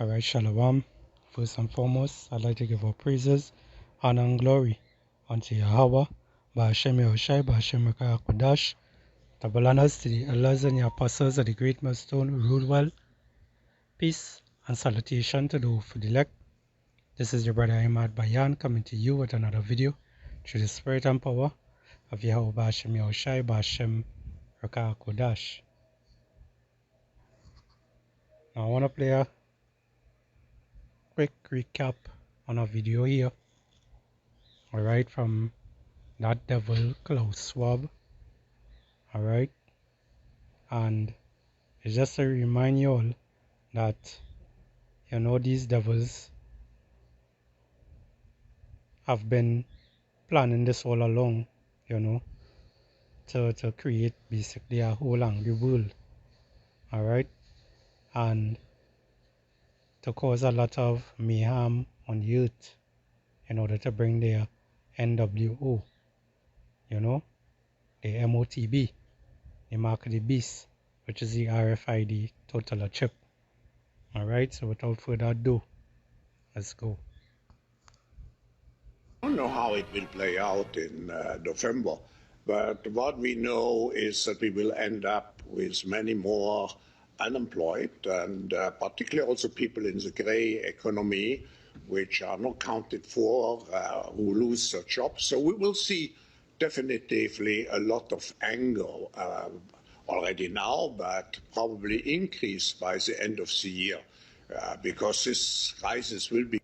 Alright, Shalom. First and foremost, I'd like to give our praises, honor, and glory unto Yahweh, Ba'ashem Yahushai, Ba'ashem Rakah Kodash, double honors to the elders and the apostles of the great millstone who rule well. Peace and salutation to those for the elect. This is your brother Ahmad Bayan coming to you with another video through the spirit and power of Yahweh Ba'ashem Yahushai, Ba'ashem Rakah Kodash. Now I want to play a quick recap on a video here. Alright, from that devil Klaus Schwab. Alright, and it's just to remind you all that these devils have been planning this all along, to create basically a whole angry world. Alright, and to cause a lot of mayhem on the earth in order to bring their NWO, the MOTB, the mark of the beast, which is the RFID total chip. Alright, so without further ado, let's go. I don't know how it will play out in November, but what we know is that we will end up with many more unemployed, and particularly also people in the grey economy, which are not counted for, who lose their jobs. So we will see definitively a lot of anger already now, but probably increased by the end of the year, because this crisis will be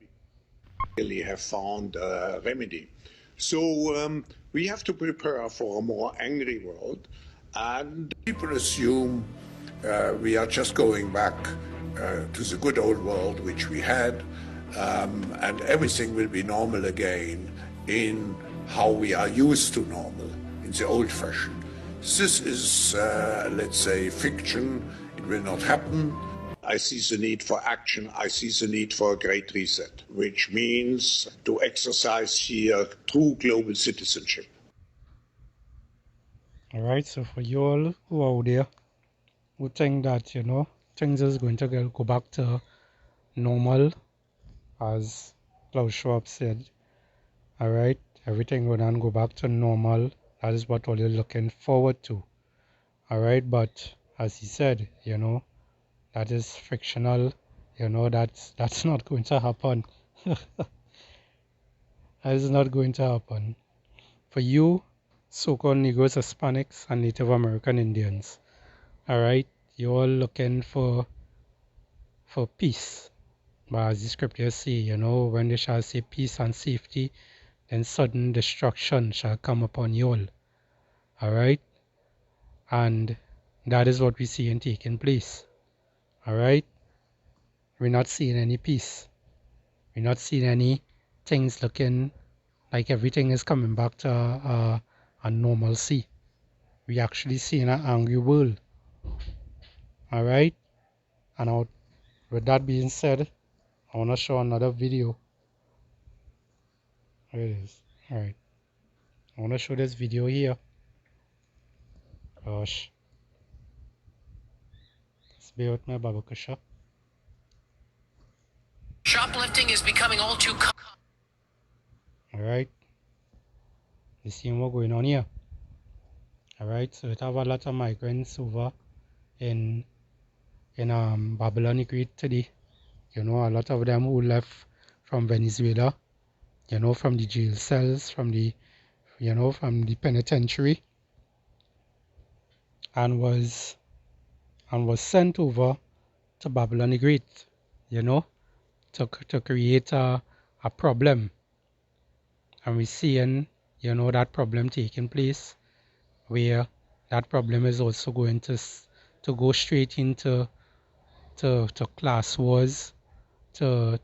really have found a remedy. So we have to prepare for a more angry world, and people assume we are just going back to the good old world which we had, and everything will be normal again in how we are used to normal, in the old fashion. This is, let's say, fiction. It will not happen. I see the need for action. I see the need for a great reset, which means to exercise here true global citizenship. All right, so for you all who are out there who think that, things is going to go back to normal, as Klaus Schwab said, all right, everything will then go back to normal. That is what all you're looking forward to. All right, but as he said, that is fictional. That's not going to happen. That is not going to happen. For you, so-called Negroes, Hispanics, and Native American Indians, all right, you're all looking for peace. But as the scriptures say, when they shall say peace and safety, then sudden destruction shall come upon you all. All right, and that is what we see in taking place. All right, we're not seeing any peace. We're not seeing any things looking like everything is coming back to a normalcy. We actually seeing an angry world. All right, and with that being said, I want to show another video. Here it is. All right, I want to show this video here. Gosh, let's bear with me, Babakasha. Shoplifting is becoming all too common. All right, you see what's going on here. All right, so it have a lot of migrants over in Babylon the Great today. A lot of them who left from Venezuela, from the jail cells, from the penitentiary, and was sent over to Babylon the Great, to create a problem. And we're seeing, that problem taking place, where that problem is also going to go straight into class wars, to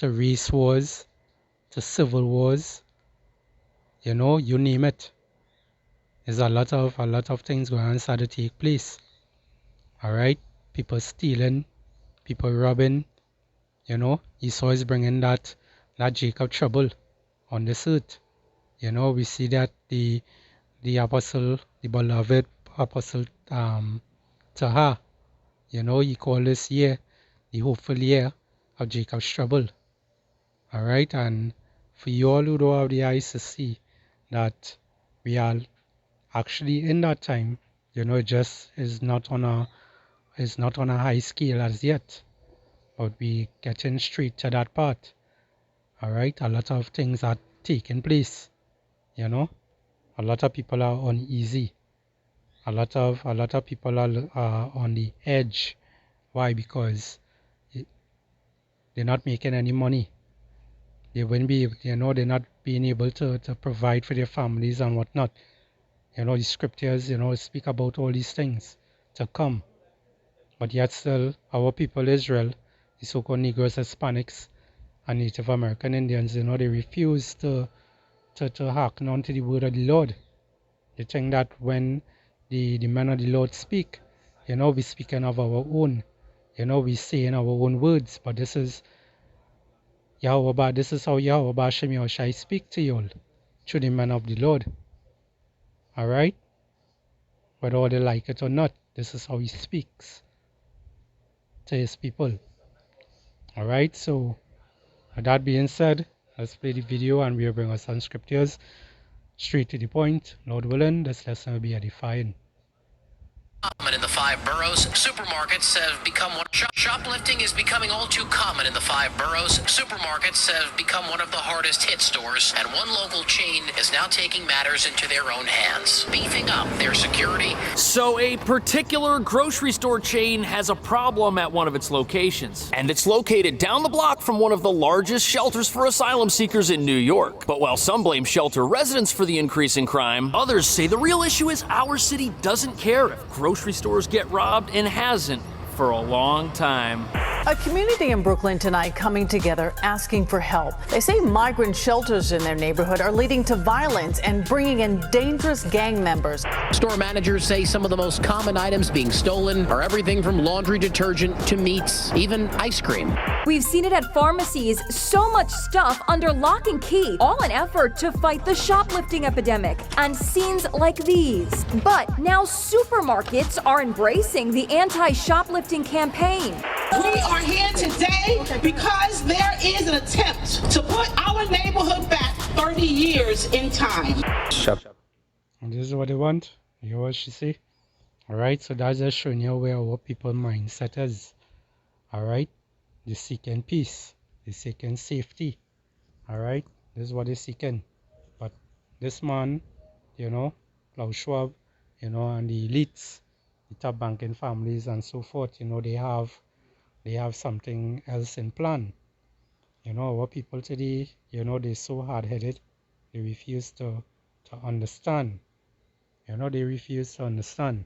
race wars, to civil wars, you name it. There's a lot of things going on to take place. All right, people stealing, people robbing. Esau is bringing that Jacob trouble on this earth. We see that the apostle, the beloved apostle Taha, You know, he called this year the hopeful year of Jacob's trouble. Alright, and for you all who don't have the eyes to see that we are actually in that time, you know, it just is not on a high scale as yet. But we getting straight to that part. Alright, a lot of things are taking place. You know, a lot of people are uneasy. A lot of people are on the edge. Why? Because they're not making any money. They wouldn't be, you know, they're not being able to provide for their families and whatnot. You know, the scriptures, you know, speak about all these things to come. But yet still, our people, Israel, the so-called Negroes, Hispanics, and Native American Indians, you know, they refuse to hearken on to the word of the Lord. They think that when the men of the Lord speak, you know, we speaking of our own. You know, we saying our own words. But this is Yahweh, this is how Yahweh Shem Yahushai speak to you all, through the men of the Lord. Alright? Whether they like it or not, this is how he speaks to his people. Alright, so with that being said, let's play the video and we'll bring us some scriptures straight to the point. Lord willing, this lesson will be edifying. Common in the 5 boroughs. Supermarkets have become one. Shoplifting is becoming all too common in the 5 boroughs. Supermarkets have become one of the hardest hit stores, and one local chain is now taking matters into their own hands, beefing up their security. So a particular grocery store chain has a problem at one of its locations, and it's located down the block from one of the largest shelters for asylum seekers in New York. But while some blame shelter residents for the increase in crime, others say the real issue is our city doesn't care if grocery stores get robbed, and hasn't for a long time. A community in Brooklyn tonight coming together asking for help. They say migrant shelters in their neighborhood are leading to violence and bringing in dangerous gang members. Store managers say some of the most common items being stolen are everything from laundry detergent to meats, even ice cream. We've seen it at pharmacies, so much stuff under lock and key, all in effort to fight the shoplifting epidemic, and scenes like these. But now supermarkets are embracing the anti-shoplifting campaign. We are here today because there is an attempt to put our neighborhood back 30 years in time. And this is what they want. You hear what she say? Alright, so that's just showing you where our people's mindset is. Alright? They're seeking peace. They're seeking safety. Alright? This is what they're seeking. But this man, you know, Klaus Schwab, you know, and the elites, the top banking families and so forth, you know, they have something else in plan. You know, our people today, you know, they're so hard-headed, they refuse to understand. You know, they refuse to understand.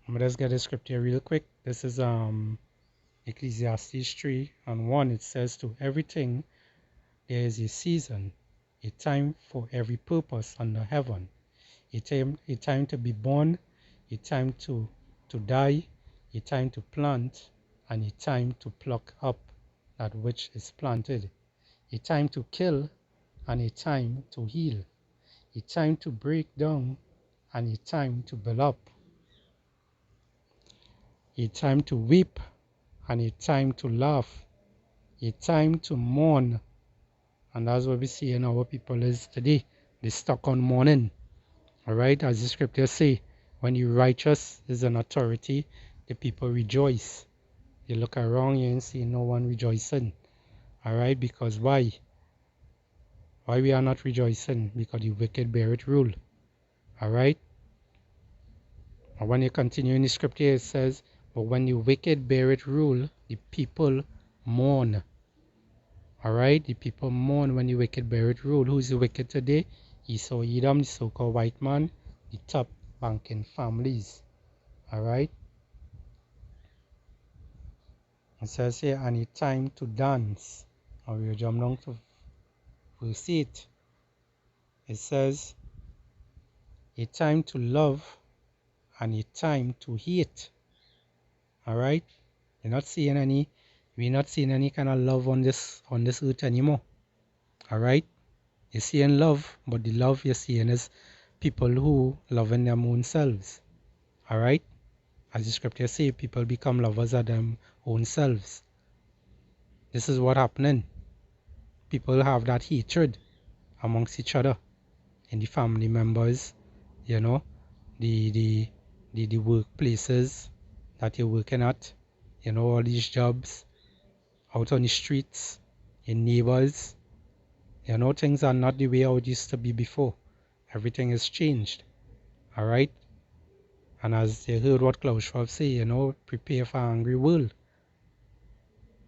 Let's get the scripture real quick. This is Ecclesiastes 3:1. It says, to everything there is a season, a time for every purpose under heaven, a time to be born, a time to die, a time to plant, and a time to pluck up that which is planted, a time to kill, and a time to heal, a time to break down, and a time to build up, a time to weep, and a time to laugh, a time to mourn. And that's what we see in our people is today. They're stuck on mourning. Alright, as the scriptures say, when the righteous is an authority, the people rejoice. You look around you and see no one rejoicing. Alright, because why? Why we are not rejoicing? Because the wicked bear it rule. Alright? And when you continue in the scripture, it says, but when the wicked bear it rule, the people mourn. Alright? The people mourn when the wicked bear it rule. Who is the wicked today? Esau Edom, the so-called white man, the top banking families. Alright? It says here, and a time to dance. And we'll jump down to verse 8. It says, a time to love and a time to hate. Alright? We're not seeing any kind of love on this earth anymore. Alright? You're seeing love, but the love you're seeing is people who love in their own selves. Alright? As the scripture say, people become lovers of them own selves. This is what happening. People have that hatred amongst each other, in the family members, you know, the workplaces that you're working at, you know, all these jobs, out on the streets, your neighbors, you know, things are not the way how it used to be before. Everything has changed. All right. And as you heard what Klaus Schwab say, you know, prepare for an angry world.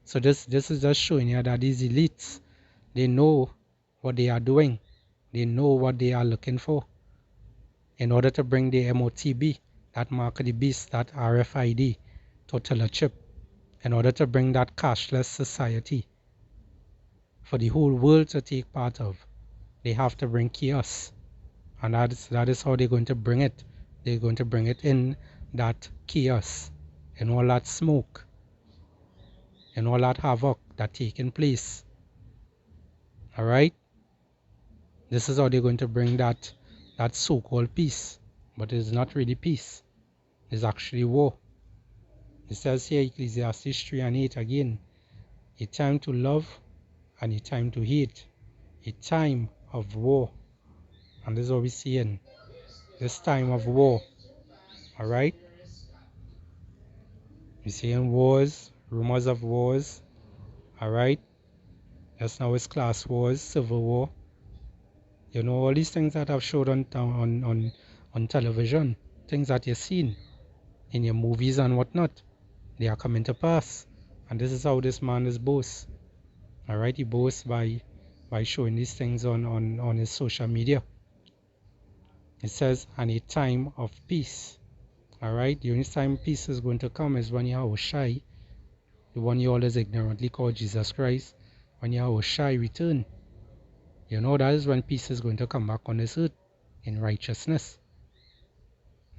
So this is just showing you that these elites, they know what they are doing. They know what they are looking for in order to bring the MOTB, that mark of the beast, that RFID, total chip, in order to bring that cashless society for the whole world to take part of. They have to bring chaos. And that is how they're going to bring it. They're going to bring it in that chaos, and all that smoke, and all that havoc that's taking place. All right? This is how they're going to bring that so-called peace. But it's not really peace. It's actually war. It says here, Ecclesiastes 3:8 again, a time to love and a time to hate, a time of war. And this is what we're seeing. This time of war. All right? We're seeing wars, rumors of wars. All right? Just now it's class wars, civil war. You know, all these things that I've showed on television, things that you've seen in your movies and whatnot, they are coming to pass. And this is how this man is boast. All right? He boasts by showing these things on his social media. It says, and a time of peace. All right? The only time peace is going to come is when Yahushai, the one you always ignorantly call Jesus Christ, when Yahushai return. You know, that is when peace is going to come back on this earth in righteousness.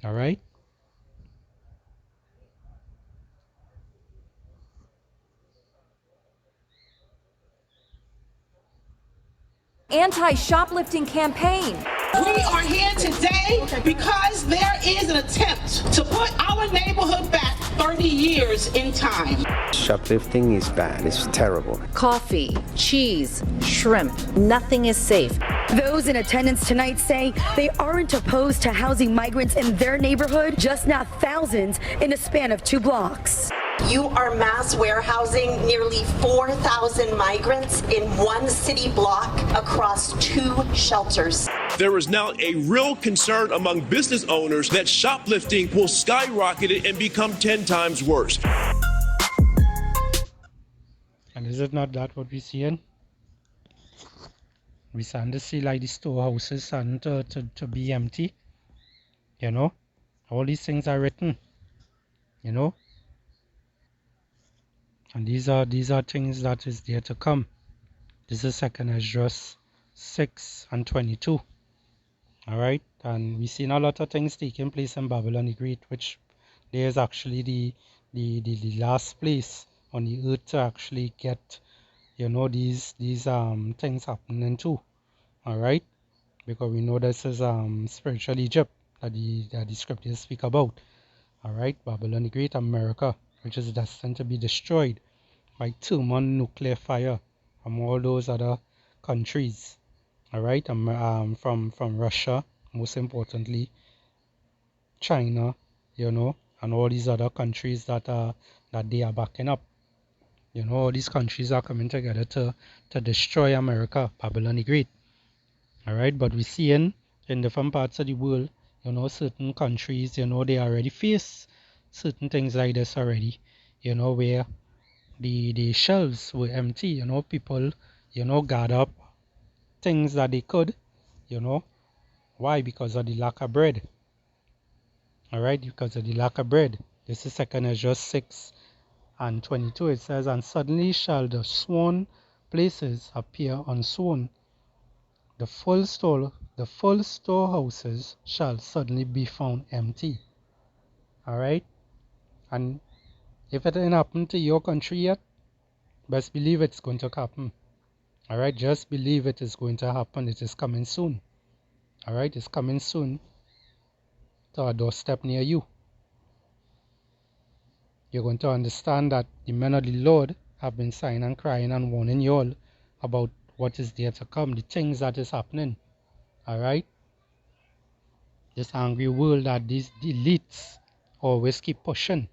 All right? Anti-shoplifting campaign. We are here today because there is an attempt to put our neighborhood back 30 years in time. Shoplifting is bad. It's terrible. Coffee, cheese, shrimp, nothing is safe. Those in attendance tonight say they aren't opposed to housing migrants in their neighborhood, just not thousands in a span of 2 blocks. You are mass warehousing nearly 4,000 migrants in one city block across 2 shelters. There is now a real concern among business owners that shoplifting will skyrocket and become 10 times worse. And is it not that what we're seeing? We're starting to see like the storehouses starting to be empty. You know? All these things are written. You know? And these are things that is there to come. This is 2nd Esdras 6:22. All right, and we've seen a lot of things taking place in Babylon the Great, which there is actually the last place on the earth to actually get, you know, these things happening too. All right, because we know this is spiritual Egypt that the scriptures speak about. All right, Babylon the Great, America, which is destined to be destroyed by thermonuclear fire from all those other countries. All right, from Russia, most importantly, China, you know, and all these other countries that they are backing up. You know, all these countries are coming together to destroy America, Babylon the Great. All right, but we're seeing in different parts of the world, you know, certain countries, you know, they already face certain things like this already, you know, where the shelves were empty, you know, people, you know, gather up things that they could, you know. Why? Because of the lack of bread. All right, because of the lack of bread. This is 2nd Esdras 6:22. It says, and suddenly shall the sworn places appear unsworn. The full storehouses shall suddenly be found empty. All right, and if it ain't happened to your country yet, best believe it's going to happen. All right, just believe it is going to happen. It is coming soon. All right, it's coming soon to a doorstep near you. you're going to understand that the men of the Lord have been sighing and crying and warning you all about what is there to come, the things that is happening. Alright? This angry world that these elites always keep pushing.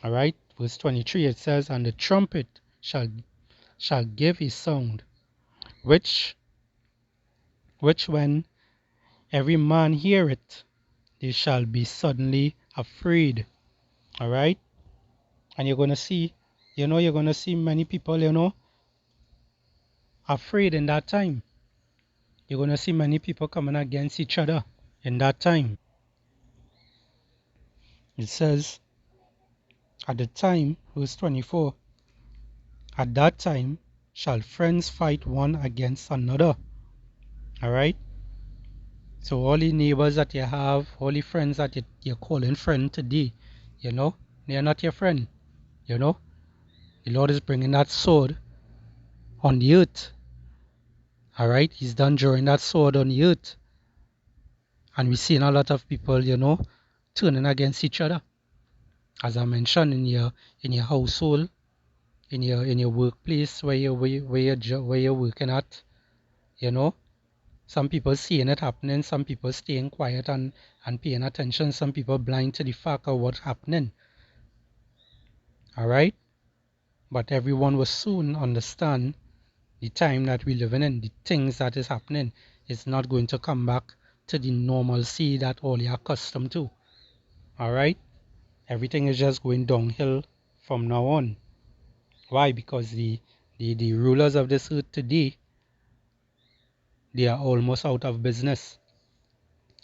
Alright? Verse 23 it says, and the trumpet shall give his sound, which when every man hear it, they shall be suddenly afraid. Alright? And you're going to see, you're going to see many people, afraid in that time. You're going to see many people coming against each other in that time. It says, at the time, verse 24, at that time shall friends fight one against another. Alright? So all the neighbors that you have, all the friends that you're calling friend today, they are not your friend. The Lord is bringing that sword on the earth. Alright? He's done drawing that sword on the earth. And we're seeing a lot of people, turning against each other. As I mentioned, in your household, in your workplace where you're working at, some people seeing it happening, some people staying quiet and paying attention, some people blind to the fact of what's happening. Alright? But everyone will soon understand the time that we're living in, the things that is happening. It's not going to come back to the normalcy that all you're accustomed to. Alright? Everything is just going downhill from now on. Why? Because the rulers of this earth today, they are almost out of business.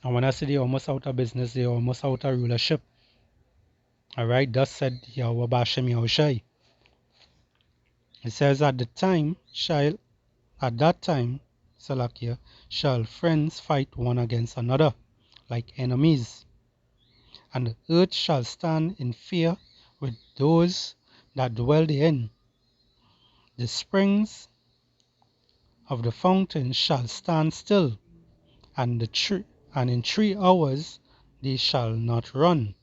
And when I say they're almost out of business, they're almost out of rulership. Alright? Thus said Yahweh Bashem Yahushai. It says, at that time, Salakia, shall friends fight one against another, like enemies. And the earth shall stand in fear with those that dwell therein. The springs of the fountain shall stand still, and in 3 hours they shall not run.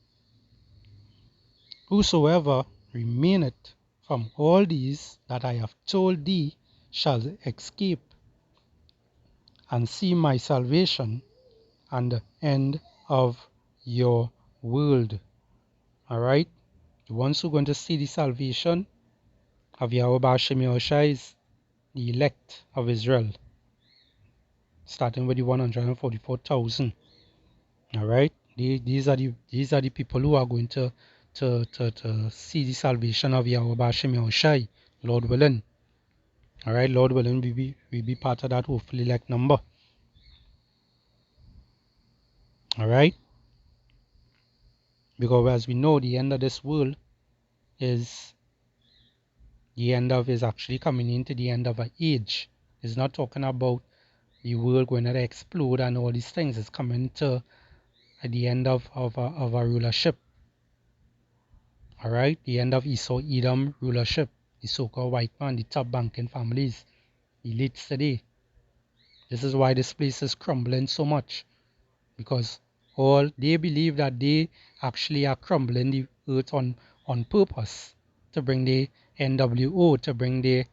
Whosoever remaineth from all these that I have told thee shall escape, and see my salvation and the end of your world. Alright? The ones who are going to see the salvation of Yahweh Bashem Yahushai is the elect of Israel, starting with the 144,000. Alright? These are the people who are going to see the salvation of Yahweh Bashem Yahushai, Lord willing. Alright, Lord willing, we be part of that hopefully elect number. Alright? Because as we know, the end of this world is actually coming into the end of an age. It's not talking about the world going to explode and all these things. It's coming to the end of a rulership. Alright? The end of Esau Edom rulership. The so-called white man, the top banking families, the elites today. This is why this place is crumbling so much. Because all they believe that they actually are crumbling the earth on purpose to bring the NWO, to bring the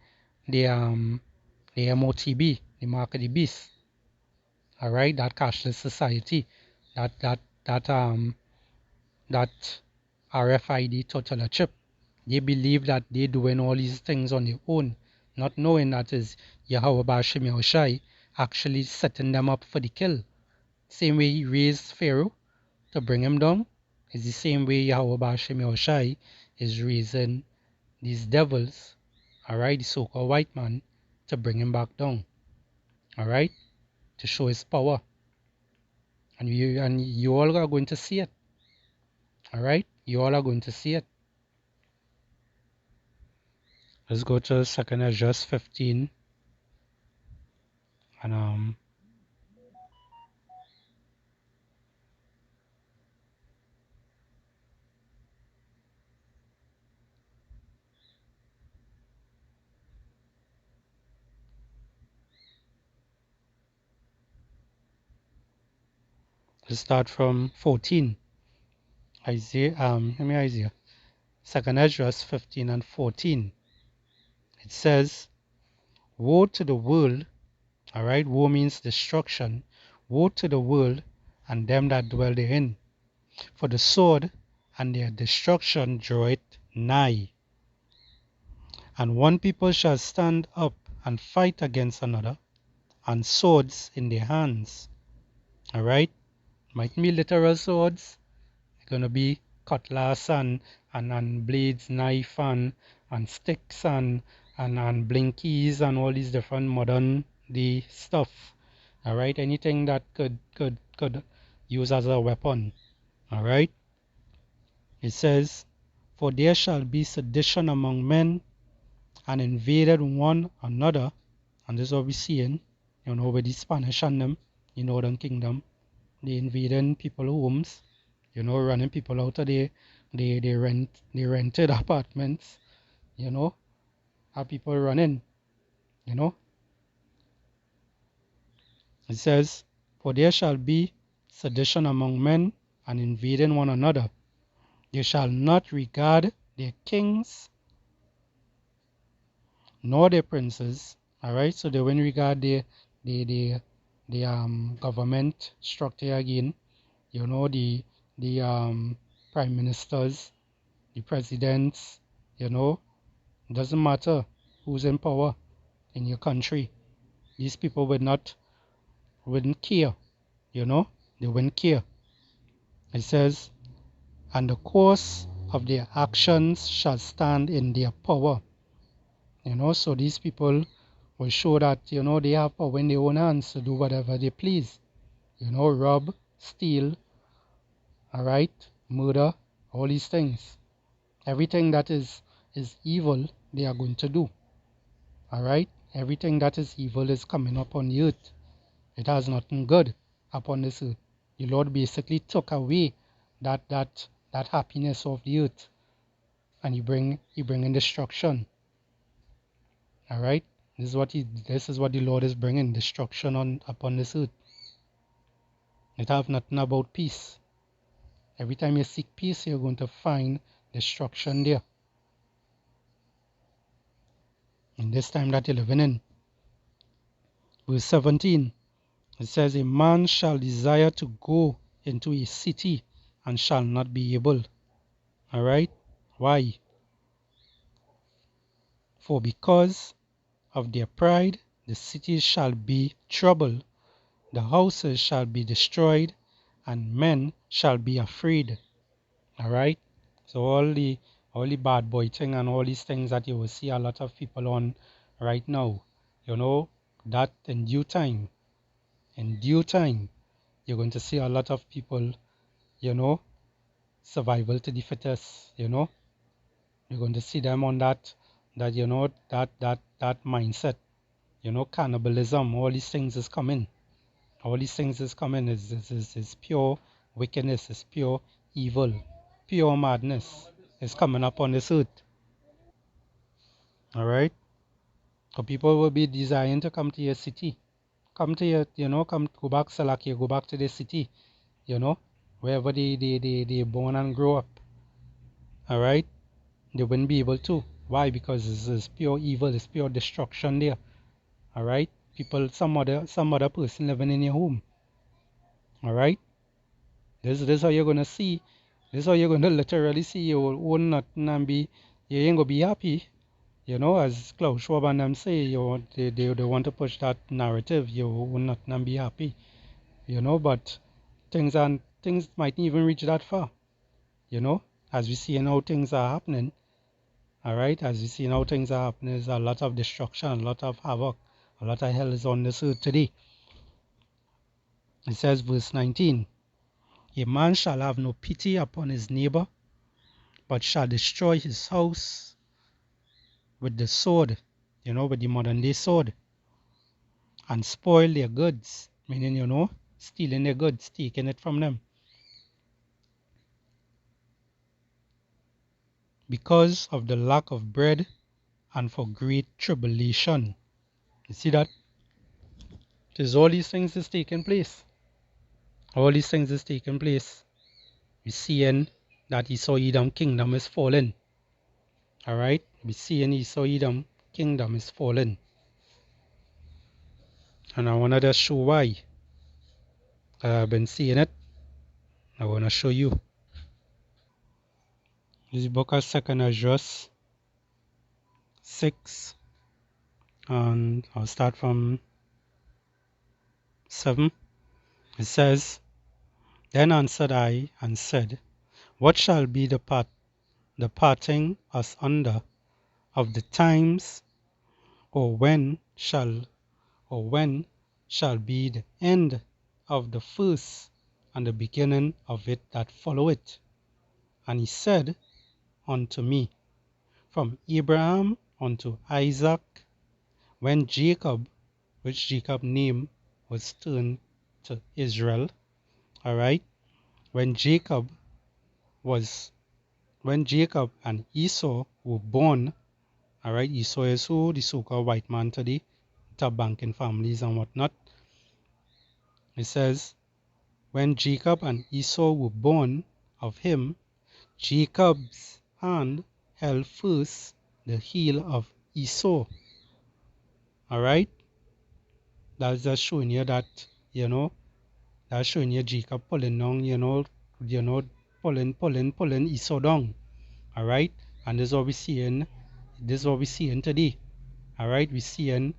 MOTB, the mark of the beast. Alright, that cashless society, that RFID total chip. They believe that they're doing all these things on their own, not knowing that is Yahweh Bashem Yahushai actually setting them up for the kill. Same way he raised Pharaoh to bring him down, is the same way Yahweh Bashem Yahushai is raising these devils, alright, the so-called white man, to bring him back down, alright, to show his power. And you all are going to see it, alright, you all are going to see it. Let's go to 2nd Ezra 15 and let's start from 14. Isaiah. 2nd Esdras 15 and 14. It says, woe to the world, all right, woe means destruction, woe to the world and them that dwell therein, for the sword and their destruction draweth nigh. And one people shall stand up and fight against another, and swords in their hands. All right, might be literal swords. It's gonna be cutlass and blades, knife and sticks and blinkies and all these different modern day stuff. All right, anything that could use as a weapon. All right. It says, for there shall be sedition among men, and invaded one another. And this is what we're seeing, with the Spanish and them, in Northern Kingdom. They invading people's homes, running people out of there. They rented apartments, have people running, It says, for there shall be sedition among men, and invading one another. They shall not regard their kings nor their princes. All right, so they won't regard the government structure again. The prime ministers, the presidents. It doesn't matter who's in power in your country. These people wouldn't care. They wouldn't care. It says, and the course of their actions shall stand in their power. So these people will show that, they have power in their own hands to do whatever they please. Rob, steal, all right, murder, all these things. Everything that is evil, they are going to do. All right? Everything that is evil is coming upon the earth. It has nothing good upon this earth. The Lord basically took away that happiness of the earth, and he bring in destruction. All right, this is what the Lord is bringing, destruction upon this earth. It have nothing about peace. Every time you seek peace, you're going to find destruction there. In this time that you're living in. Verse 17, it says, a man shall desire to go into a city and shall not be able. All right, why? For because of their pride, the cities shall be troubled, the houses shall be destroyed, and men shall be afraid. All right, so all the bad boy thing and all these things that you will see a lot of people on right now, that in due time, you're going to see a lot of people, survival to the fittest. You're going to see them on that mindset. Cannibalism, all these things is coming. All these things is coming. Is pure wickedness, is pure evil, pure madness is coming up on this earth. All right. So people will be desiring to come to your city. Come to your, go back, Salakia, go back to the city, wherever they born and grow up. All right. They wouldn't be able to. Why? Because it's pure evil, it's pure destruction there. All right. People, some other person living in your home. All right. This is how you're gonna see. This is how you're gonna literally see your own nothing and be. You ain't gonna be happy. As Klaus Schwab and them say, they want to push that narrative. You will not be happy. But things might even reach that far. As we see how things are happening. All right, as we see how things are happening, there's a lot of destruction, a lot of havoc, a lot of hell is on this earth today. It says, verse 19, a man shall have no pity upon his neighbor, but shall destroy his house with the sword, with the modern day sword, and spoil their goods, meaning, stealing their goods, taking it from them. Because of the lack of bread and for great tribulation. You see that? Because all these things is taking place. All these things is taking place. We're seeing that Esau Edom kingdom is falling. Alright, we see in Esau Edom kingdom is fallen. And I want to just show why. I've been seeing it. I want to show you. This book of 2nd Esdras 6. And I'll start from 7. It says, Then answered I and said, What shall be the parting us under of the times, or when shall be the end of the first and the beginning of it that follow it? And he said unto me, From Abraham unto Isaac, when Jacob, which Jacob name was turned to Israel, alright, when Jacob and Esau were born, alright, Esau is who? The so-called white man today, top banking families and whatnot. It says, when Jacob and Esau were born of him, Jacob's hand held first the heel of Esau. Alright? That's just showing you that, that's showing you Jacob pulling down, pulling Esau down. Alright? And this is what we're seeing today. Alright? We're seeing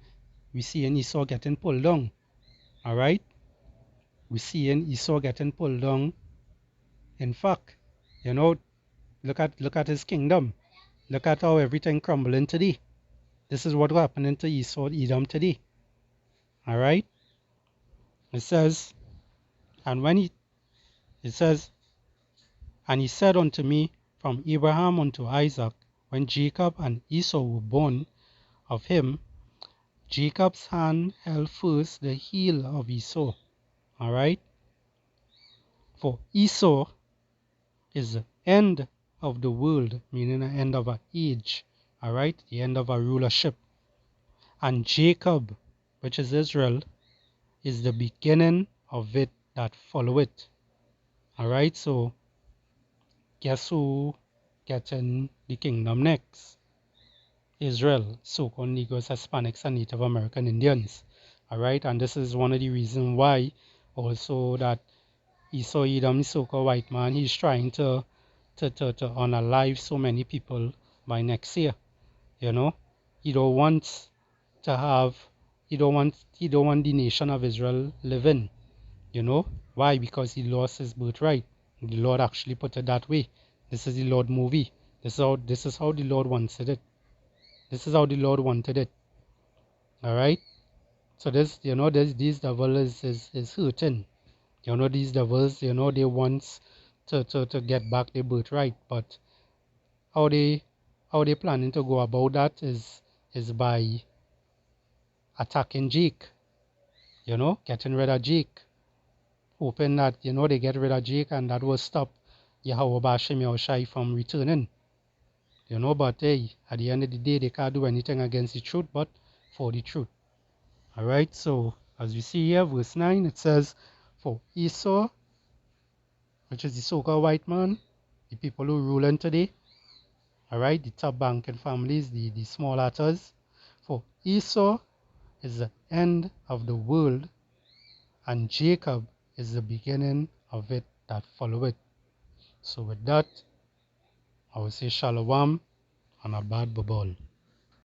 Esau getting pulled down. Alright? We're seeing Esau getting pulled down. In fact, look at his kingdom. Look at how everything crumbling today. This is what's happening to Esau Edom today. Alright? It says, and he said unto me, From Abraham unto Isaac, when Jacob and Esau were born of him, Jacob's hand held first the heel of Esau. Alright? For Esau is the end of the world, meaning the end of an age. Alright? The end of a rulership. And Jacob, which is Israel, is the beginning of it that follow it. Alright, so guess who getting the kingdom next? Israel, so-called Negroes, Hispanics, and Native American Indians. Alright, and this is one of the reasons why also that Esau Edom, the so-called white man, he's trying to unalive so many people by next year. He don't want the nation of Israel living. Why? Because he lost his birthright. The Lord actually put it that way. This is the Lord movie. This is how the Lord wanted it. This is how the Lord wanted it. Alright? So these devils is hurting. These devils, they want to get back their birthright. But how they planning to go about that is by attacking Jake. Getting rid of Jake. Hoping that, they get rid of Jake and that will stop Yahweh Bashim Yahushai from returning. But hey, at the end of the day, they can't do anything against the truth, but for the truth. Alright, so as we see here, verse 9, it says, For Esau, which is the so-called white man, the people who ruling today, alright, the top banking families, the small hatters, for Esau is the end of the world, and Jacob is the beginning of it that follow it. So with that, I will say Shalom and a bad babal.